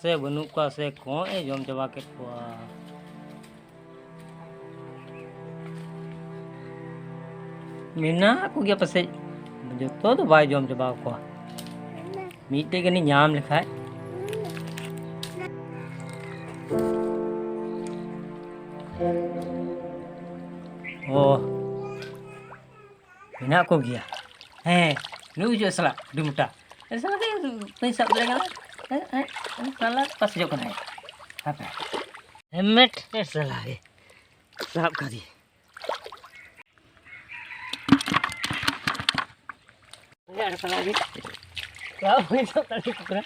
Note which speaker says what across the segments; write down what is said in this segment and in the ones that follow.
Speaker 1: से बनूक का से कौन ए जम चबा के कुआ मीना को गया पसे जो तो बाय जम चबा कुआ मीटे के नहीं नाम लिखा है ओ मीना को गया है नु जो सला दुमटा सला के पैसा बोलेगा साला pas जो कना apa hemet salah ke sahab kali ini ada salah lagi kau itu tadi kena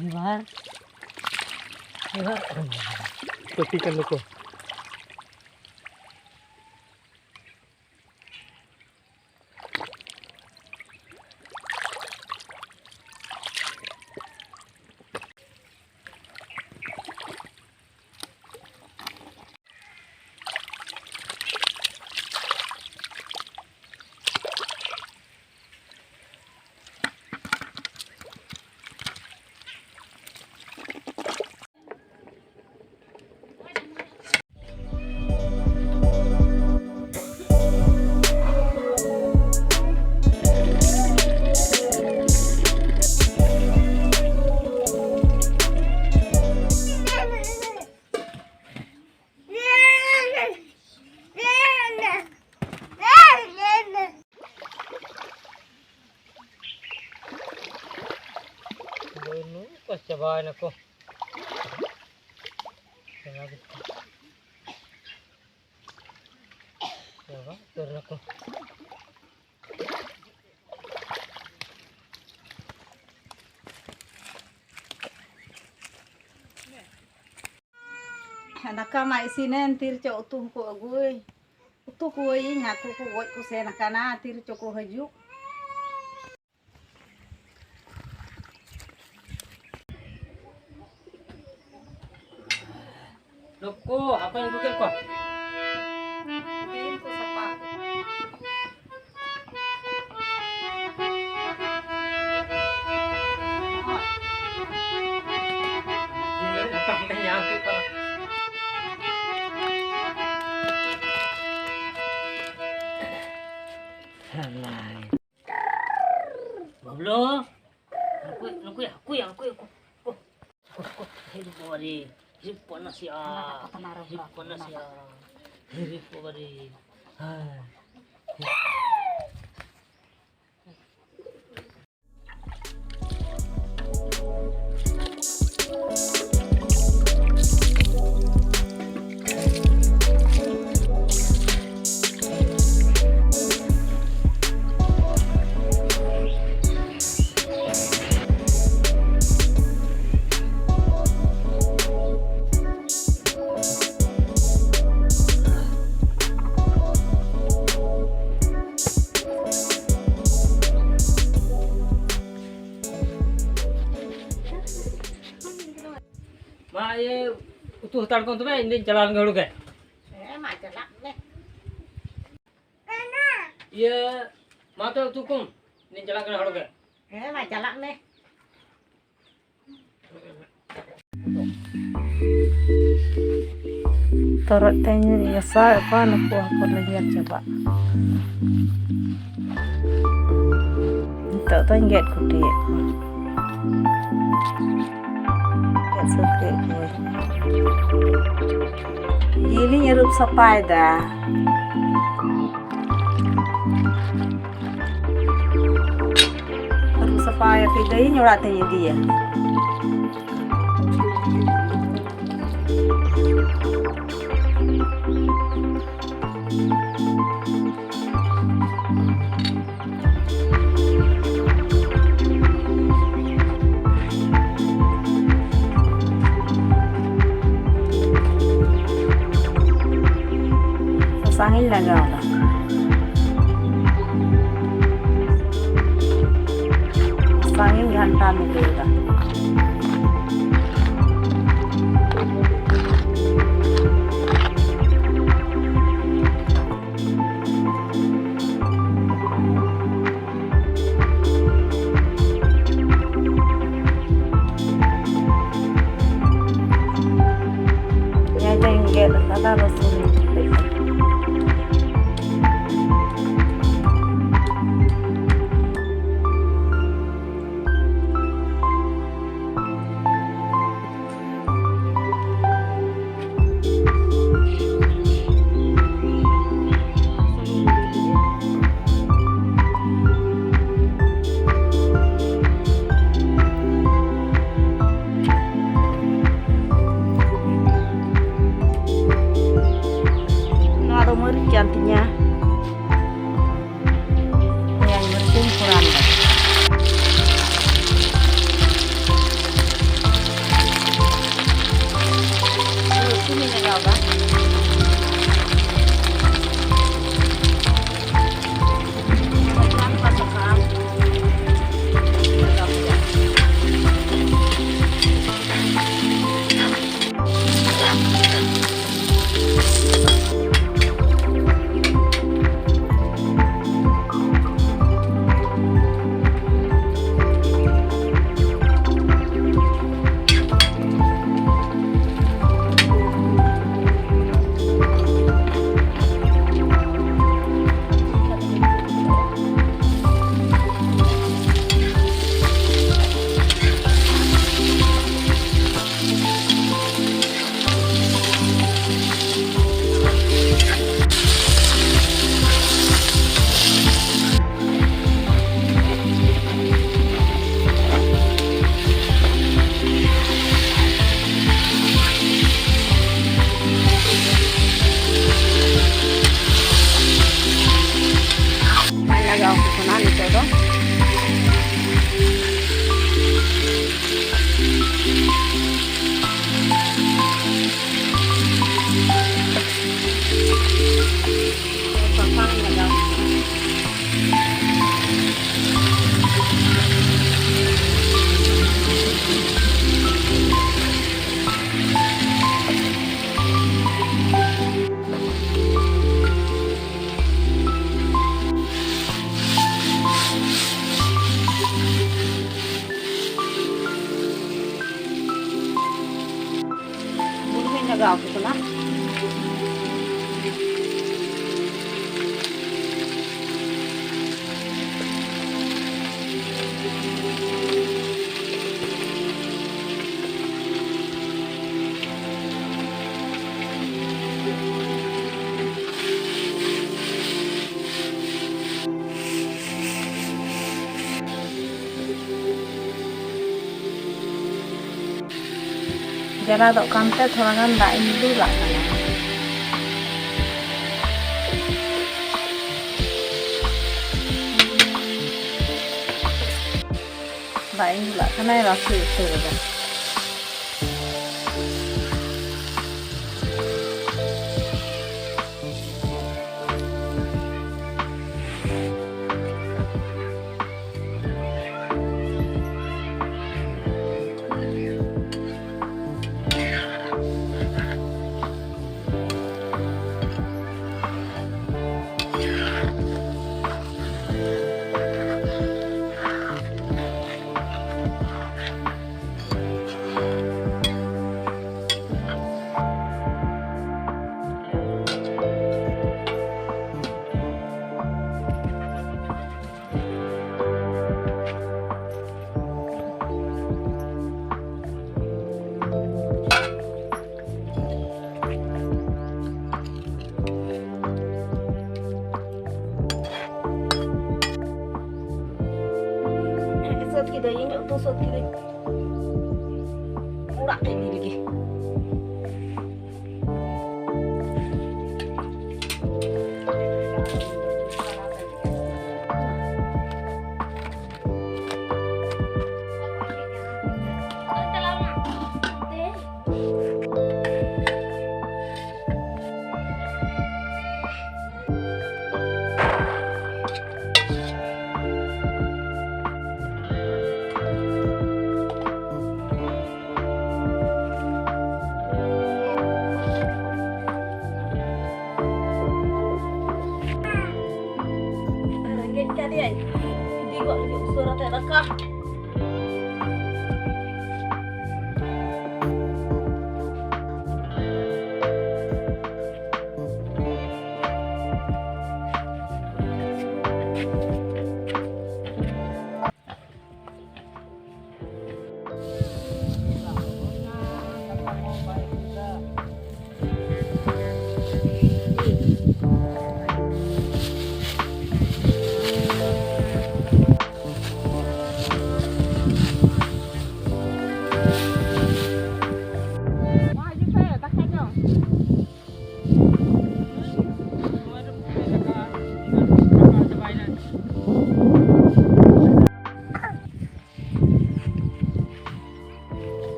Speaker 1: ini bar petikan lu kok Bunu pas cobain aku. Coba turun aku.
Speaker 2: Naka mai sinen tir cho utuh ko agui. Utuh ko ing aku ko goi ko se nakana tir cho ko hajuk.
Speaker 1: Loko, apa yang bukan kok?
Speaker 2: Tir ko sapa.
Speaker 1: Datang menyangkut kok. Halai. Bablo. Aku ya. Hidup bari. Hidup panas ya. Hidup panas ya. Hidup bari. Ma ye utuh tar kon tume ini jalan galu ke?
Speaker 2: Ma jalak ne.
Speaker 1: Ye ma to utuh kum ini jalan galu ke?
Speaker 2: Ma jalak ne. Torot tanya ya sa apa nak apa lagi coba. Tak tahu ingat kuti. Suka gue. Ini nyerup sapai dah. Nyerup sapai pidai nyoratnya dia. Sangil lagaw na. Sangil घंटा में देगा. Ada rosur. Naruh merica nantinya. Yang penting kurang. Sini nggak apa? Agak ukuran itu dong. Agak ukuran. Jala dok kante थोड़ा गान दाग ini dulu lah kana. Daag ini lah kana rasa itu dah. Sot kita ini untuk sot kita urak ini lagi. Jadi, di gua surat rekah.